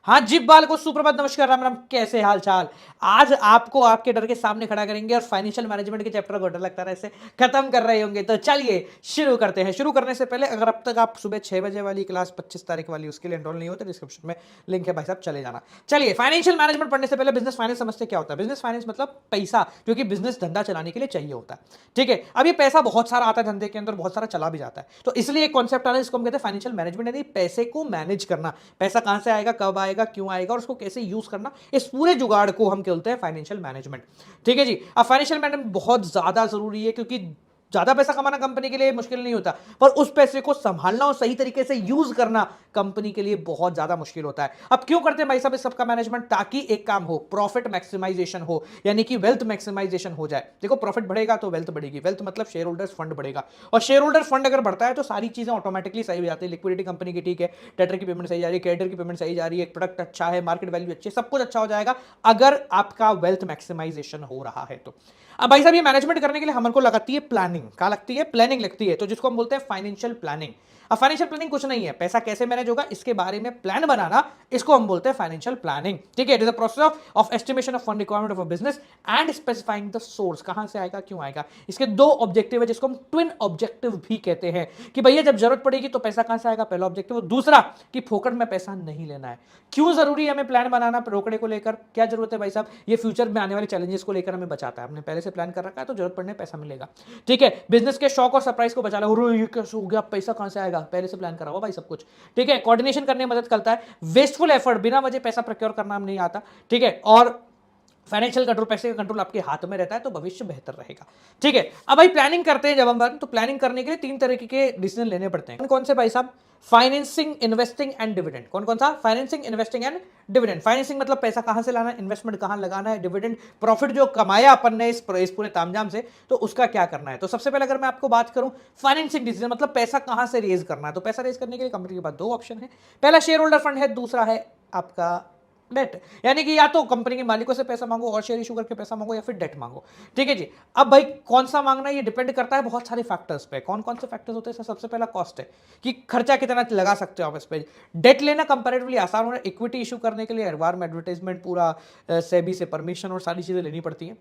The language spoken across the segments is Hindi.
हाँ जी बाल को सुप्रभात, नमस्कार, राम राम, कैसे हाल चाल। आज आपको आपके डर के सामने खड़ा करेंगे और फाइनेंशियल मैनेजमेंट के चैप्टर को डर लगता है ऐसे खत्म कर रहे होंगे। तो चलिए शुरू करते हैं। शुरू करने से पहले अगर अब तक आप सुबह 6 बजे वाली क्लास 25 तारीख वाली उसके लिए एनरोल नहीं होते, डिस्क्रिप्शन में लिंक है भाई साहब, चले जाना। चलिए, फाइनेंशियल मैनेजमेंट पढ़ने से पहले बिजनेस फाइनेंस समझते क्या होता है। बिजनेस फाइनेंस मतलब पैसा जो कि बिजनेस धंधा चलाने के लिए चाहिए होता है। ठीक है, अब ये पैसा बहुत सारा आता है धंधे के अंदर, बहुत सारा चला भी जाता है। तो इसलिए एक कॉन्सेप्ट आ रहा है, इसको हम कहते हैं फाइनेंशियल मैनेजमेंट, यानी पैसे को मैनेज करना। पैसा कहां से आएगा, कब आएगा, क्यों आएगा और उसको कैसे यूज करना, इस पूरे जुगाड़ को हम कहते हैं फाइनेंशियल मैनेजमेंट। ठीक है जी। अब फाइनेंशियल मैनेजमेंट बहुत ज्यादा जरूरी है, क्योंकि ज्यादा पैसा कमाना कंपनी के लिए मुश्किल नहीं होता, पर उस पैसे को संभालना और सही तरीके से यूज करना कंपनी के लिए बहुत ज्यादा मुश्किल होता है। अब क्यों करते हैं भाई साहब इस सबका मैनेजमेंट? ताकि एक काम हो, प्रॉफिट मैक्सिमाइजेशन हो, यानी कि वेल्थ मैक्सिमाइजेशन हो जाए। देखो, प्रॉफिट बढ़ेगा तो वेल्थ बढ़ेगी, वेल्थ मतलब शेयर होल्डर्स फंड बढ़ेगा, और शेयर होल्डर फंड अगर बढ़ता है तो सारी चीजें ऑटोमेटिकली सही हो जाती है। लिक्विडिटी कंपनी की ठीक है, डेटर की पेमेंट सही जा रही है, क्रेडिटर की पेमेंट सही जा रही है, प्रोडक्ट अच्छा है, मार्केट वैल्यू अच्छी है, सब कुछ अच्छा हो जाएगा अगर आपका वेल्थ मैक्सिमाइजेशन हो रहा है तो। अब भाई साहब ये मैनेजमेंट करने के लिए हमको लगाती है प्लानिंग। क्या लगती है? प्लानिंग लगती है, तो जिसको हम बोलते हैं फाइनेंशियल प्लानिंग। अब फाइनेंशियल प्लानिंग कुछ नहीं है, पैसा कैसे मैनेज होगा इसके बारे में प्लान बनाना, इसको हम बोलते हैं फाइनेंशियल प्लानिंग। ठीक है, it is the process of estimation of fund requirement of a business and specifying the source, कहां से आएगा, क्यों आएगा। इसके दो ऑब्जेक्टिव है, जिसको हम ट्विन ऑब्जेक्टिव भी कहते हैं, कि भैया जब जरूरत पड़ेगी तो पैसा कहां से आएगा, पहला ऑब्जेक्टिव। दूसरा कि फोकट में पैसा नहीं लेना है। क्यों जरूरी है हमें प्लान बनाना रोकड़े को लेकर? क्या जरूरत है भाई साहब? ये फ्यूचर में आने वाले चैलेंजेस को लेकर हमें बचाता है। हमने पहले से प्लान कर रखा है तो जरूरत पड़ने पैसा मिलेगा। ठीक है, बिजनेस के शौक और सरप्राइज को बचा लो, ये कैसे हो गया, पैसा कहां से आएगा, पहले से प्लान करा हुआ भाई सब कुछ। ठीक है, कोऑर्डिनेशन करने में मदद करता है। वेस्टफुल एफर्ट, बिना वजह पैसा प्रोक्योर करना हम नहीं आता। ठीक है, और फाइनेंशियल कंट्रोल, पैसे का कंट्रोल आपके हाथ में रहता है तो भविष्य बेहतर रहेगा। ठीक है, अब भाई प्लानिंग करते हैं जब हम, तो प्लानिंग करने के लिए तीन तरीके के डिसीजन लेने पड़ते हैं। कौन से भाई साहब? Financing, investing and dividend. कौन कौन सा? Financing, investing and dividend. Financing मतलब पैसा कहां से लाना है, इन्वेस्टमेंट कहां लगाना है, डिविडेंड प्रॉफिट जो कमाया अपन ने इस पूरे तामझाम से, तो उसका क्या करना है। तो सबसे पहले अगर मैं आपको बात करूं, फाइनेंसिंग डिसीजन मतलब पैसा कहां से रेज करना है। तो पैसा रेज करने के लिए कंपनी के पास दो ऑप्शन है, पहला शेयर होल्डर फंड है, दूसरा है आपका डेट, यानी कि या तो कंपनी के मालिकों से पैसा मांगो और शेयर इशू करके पैसा मांगो, या फिर डेट मांगो। ठीक है जी। अब भाई कौन सा मांगना है ये डिपेंड करता है बहुत सारे फैक्टर्स पे। कौन कौन से फैक्टर्स होते हैं? सबसे पहला कॉस्ट है, कि खर्चा कितना लगा सकते हो आप इस पे। डेट लेना कंपैरेटिवली आसान हो रहा है, इक्विटी इशू करने के लिए एडवार्म एडवर्टाइजमेंट, पूरा सेबी से परमिशन और सारी चीजें लेनी पड़ती हैं,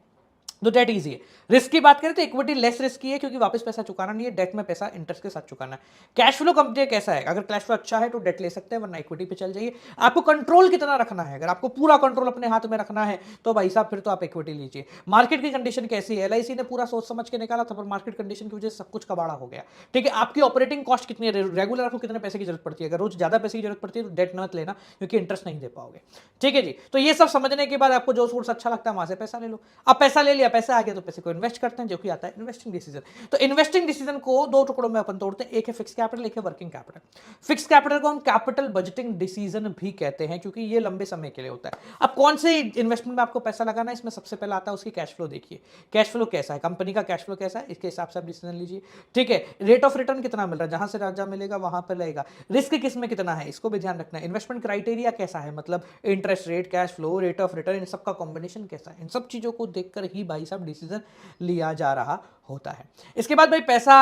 तो डेट इजी है। रिस्क की बात करें तो इक्विटी लेस रिस्की है, क्योंकि वापस पैसा चुकाना नहीं है, डेट में पैसा इंटरेस्ट के साथ चुकाना है। कैश फ्लो कंपनी कैसा है? अगर कैश फ्लो अच्छा है तो डेट ले सकते हैं, वरना इक्विटी पे चल जाइए। आपको कंट्रोल कितना रखना है, अगर आपको पूरा कंट्रोल अपने हाथ में रखना है तो भाई साहब फिर तो आप इक्विटी लीजिए। मार्केट की कंडीशन कैसी है? एलआईसी ने पूरा सोच समझ के निकाला था, पर मार्केट कंडीशन की वजह से सब कुछ कबाड़ा हो गया। ठीक है, आपकी ऑपरेटिंग कॉस्ट कितनी है, रेगुलर आपको कितने पैसे की जरूरत पड़ती है। अगर रोज ज्यादा पैसे की जरूरत पड़ती है तो डेट मत लेना, क्योंकि इंटरेस्ट नहीं दे पाओगे। ठीक है जी। तो ये सब समझने के बाद आपको जो सोर्स अच्छा लगता है वहां से पैसा ले लो। अब पैसा ले लिया, पैसा आ गया तो पैसे को इन्वेस्ट करते हैं, जो कि आता है इन्वेस्टिंग डिसीजन। तो इन्वेस्टिंग डिसीजन को दो टुकड़ों में अपन तोड़ते हैं, एक है फिक्स कैपिटल, एक है वर्किंग कैपिटल। फिक्स कैपिटल को हम कैपिटल बजटिंग डिसीजन भी कहते हैं, क्योंकि ये लंबे समय के लिए होता है। अब कौन से इन्वेस्टमेंट में आपको पैसा लगाना है, इसमें सबसे पहले आता है उसकी कैश फ्लो। देखिए कैश फ्लो कैसा है, कंपनी का कैश फ्लो कैसा है, इसके हिसाब से आप डिसीजन लीजिए। ठीक है, रेट ऑफ रिटर्न कितना मिल रहा है, जहां से राजा मिलेगा वहां पर लगेगा। रिस्क किस में कितना है, इसको भी ध्यान रखना है। इन्वेस्टमेंट क्राइटेरिया कैसा है, मतलब interest rate, cash flow, rate of return, इन सबका कॉम्बिनेशन कैसा है, इन सब चीजों को देखकर ही भाई साहब डिसीजन लिया जा रहा होता है। इसके बाद भाई पैसा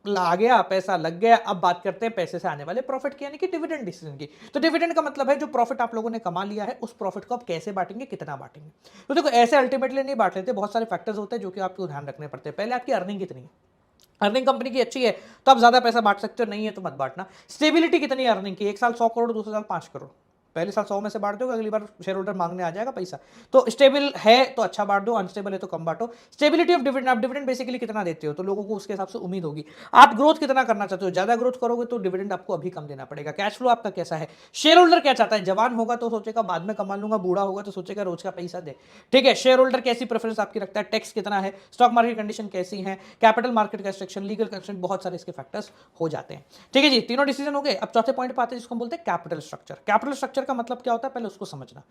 आ गया, पैसा लग गया, अब बात करते हैं पैसे से आने वाले प्रॉफिट की, यानी कि डिविडेंड डिसीजन की। तो डिविडेंड का मतलब है जो प्रॉफिट आप लोगों ने कमा लिया है उस प्रॉफिट को आप कैसे बांटेंगे, कितना बांटेंगे। तो देखो ऐसे अल्टीमेटली नहीं बांट लेते, बहुत सारे फैक्टर्स होते हैं जो कि आपको ध्यान रखने पड़ते हैं। पहले आपकी अर्निंग कितनी है, अर्निंग कंपनी की अच्छी है तो आप ज्यादा पैसा बांट सकते हो, नहीं है तो मत बांटना। स्टेबिलिटी कितनी है अर्निंग की, एक साल 100 करोड़, दूसरे साल 5 करोड़, पहले साल 100 में से बांट दो, अगली बार शेयर होल्डर मांगने आ जाएगा पैसा। तो स्टेबल है तो अच्छा बांट दो, अनस्टेबल है तो कम बांटो। स्टेबिलिटी ऑफ डिविडेंड, आप डिविडेंड बेसिकली कितना देते हो तो लोगों को उसके हिसाब से उम्मीद होगी। आप ग्रोथ कितना करना चाहते हो, ज्यादा ग्रोथ करोगे तो डिविडेंड आपको अभी कम देना पड़ेगा। कैश फ्लो आपका कैसा है, शेयर होल्डर क्या चाहता है, जवान होगा तो सोचेगा बाद में कमा लूंगा, बूढ़ा होगा तो सोचेगा रोज का पैसा दे। ठीक है, शेयर होल्डर कैसी प्रेफरेंस आपकी रखता है, टैक्स कितना है, स्टॉक मार्केट कंडीशन कैसी है, capital market construction, legal constraint, बहुत सारे इसके फैक्टर्स हो जाते हैं। ठीक है जी, तीनों डिसीजन हो गए। अब चौथे पॉइंट पे आते हैं जिसको हम बोलते हैं कैपिटल स्ट्रक्चर। कैपिटल स्ट्रक्चर का मतलब क्या होता है, पहले उसको समझना।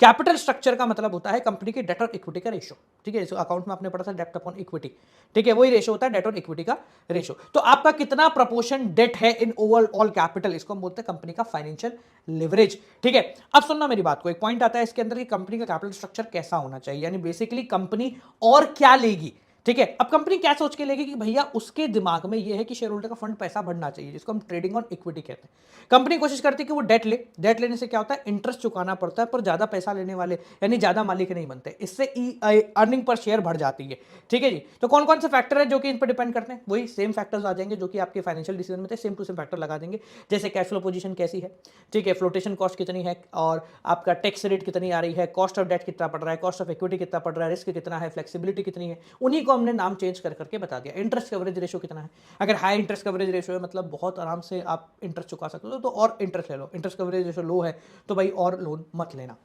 कैपिटल स्ट्रक्चर का मतलब होता है कंपनी की डेट और इक्विटी का रेशो। ठीक है, अकाउंट में आपने पढ़ा था डेट अपॉन इक्विटी। ठीक है, वही रेशो होता है डेट और इक्विटी का रेशो। तो आपका कितना प्रोपोर्शन डेट है इन ओवरऑल कैपिटल, इसको हम बोलते हैं कंपनी का फाइनेंशियल लिवरेज। ठीक है, अब सुनना मेरी बात को, एक पॉइंट आता है इसके अंदर कि कंपनी का कैपिटल स्ट्रक्चर कैसा होना चाहिए, यानी बेसिकली कंपनी और क्या लेगी। ठीक है। अब कंपनी क्या सोच के लेगी कि भैया उसके दिमाग में ये है कि शेयर होल्डर का फंड पैसा बढ़ना चाहिए, जिसको हम ट्रेडिंग ऑन इक्विटी कहते हैं। कंपनी कोशिश करती है कि वो डेट ले, डेट लेने से क्या होता है, इंटरेस्ट चुकाना पड़ता है, पर ज्यादा पैसा लेने वाले यानी ज्यादा मालिक नहीं बनते, इससे अर्निंग पर शेयर बढ़ जाती है। ठीक है जी। तो कौन कौन से फैक्टर है जो कि इन पर डिपेंड करते हैं, वही सेम फैक्टर्स आ जाएंगे जो कि आपके फाइनेंशियल डिसीजन में थे, सेम टू सेम फैक्टर लगा देंगे। जैसे कैश फ्लो पोजीशन कैसी है, ठीक है, फ्लोटेशन कॉस्ट कितनी है, और आपका टैक्स रेट कितनी आ रही है, कॉस्ट ऑफ डेट कितना पड़ रहा है, कॉस्ट ऑफ इक्विटी कितना पड़ रहा है, रिस्क कितना है, फ्लेक्सिबिलिटी कितनी है, उन्हीं को हमने नाम चेंज कर करके बता दिया। इंटरेस्ट कवरेज रेशियो कितना है, अगर हाई इंटरेस्ट कवरेज रेशियो है मतलब बहुत आराम से आप इंटरेस्ट चुका सकते हो तो और इंटरेस्ट ले लो, इंटरेस्ट कवरेज रेशियो लो है तो भाई और लोन मत लेना।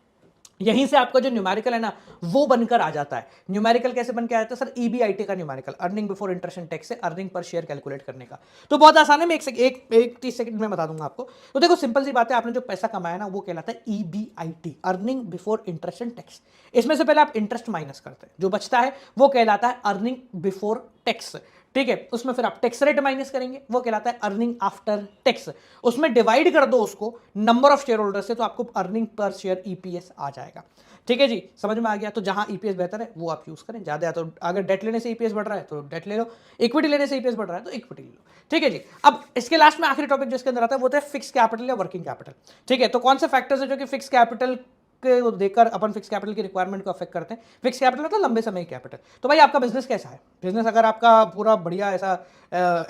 यहीं से आपका जो न्यूमेरिकल है ना वो बनकर आ जाता है। न्यूमेरिकल कैसे बन के आता है सर, ईबीआईटी का numerical, earning before interest and tax से अर्निंग पर शेयर कैलकुलेट करने का। तो बहुत आसान है, मैं एक 30 सेकंड में बता दूंगा आपको। तो देखो सिंपल सी बात है, आपने जो पैसा कमाया ना वो कहलाता है EBIT, earning before interest and tax. इसमें से पहले आप इंटरेस्ट माइनस करते हैं, जो बचता है वो कहलाता है अर्निंग बिफोर टैक्स। ठीक है, उसमें फिर आप टैक्स रेट माइनस करेंगे, वो कहलाता है अर्निंग आफ्टर टैक्स। उसमें डिवाइड कर दो उसको नंबर ऑफ शेयर होल्डर से, तो आपको अर्निंग पर शेयर ईपीएस आ जाएगा। ठीक है जी, समझ में आ गया। तो जहां ईपीएस बेहतर है वो आप यूज करें, ज्यादा तो अगर डेट लेने से ईपीएस बढ़ रहा है तो डेट ले लो, इक्विटी लेने से ईपीएस बढ़ रहा है तो इक्विटी ले लो। ठीक है जी। अब इसके लास्ट में आखिरी टॉपिक जो इसके अंदर आता है वो होता है फिक्स कैपिटल या वर्किंग कैपिटल। ठीक है, तो कौन से फैक्टर्स है जो कि फिक्स कैपिटल को देखकर अपन फिक्स कैपिटल की रिक्वायरमेंट को अफेक्ट करते हैं। फिक्स कैपिटल मतलब लंबे समय कैपिटल। तो भाई आपका बिजनेस कैसा है, बिजनेस अगर आपका पूरा बढ़िया ऐसा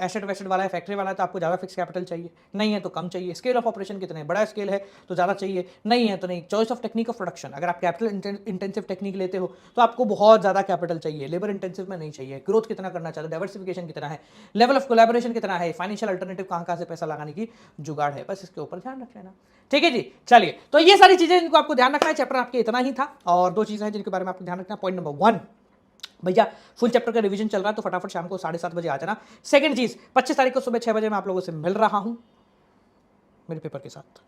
एसेट वेसेट वाला है, फैक्ट्री वाला है, तो आपको ज़्यादा फिक्स कैपिटल चाहिए, नहीं है तो कम चाहिए। स्केल ऑफ ऑपरेशन कितने हैं, बड़ा स्केल है तो ज़्यादा चाहिए, नहीं है तो नहीं। Choice of technique of production, अगर आप कैपिटल इंटेंसिव टेक्निक लेते हो तो आपको बहुत ज़्यादा कैपिटल चाहिए, लेबर इंटेंसिव में नहीं चाहिए। ग्रोथ कितना करना चाहते हो, डाइवर्सिफिकेशन कितना है, लेवल ऑफ कोलैबोरेशन कितना है, फाइनेंशियल अल्टरनेटिव कहाँ से पैसा लगाने की जुगाड़ है, बस इसके ऊपर ध्यान रख लेना। ठीक है जी। चलिए, तो ये सारी चीजें जिनको आपको ध्यान रखना है, चैप्टर आपके इतना ही था। और दो चीजें हैं जिनके बारे में आपको ध्यान रखना है। पॉइंट नंबर 1, भैया फुल चैप्टर का रिवीजन चल रहा है तो फटाफट शाम को 7:30 बजे आ जाना। सेकंड चीज, 25 तारीख को सुबह 6 बजे मैं आप लोगों से मिल रहा हूं मेरे पेपर के साथ।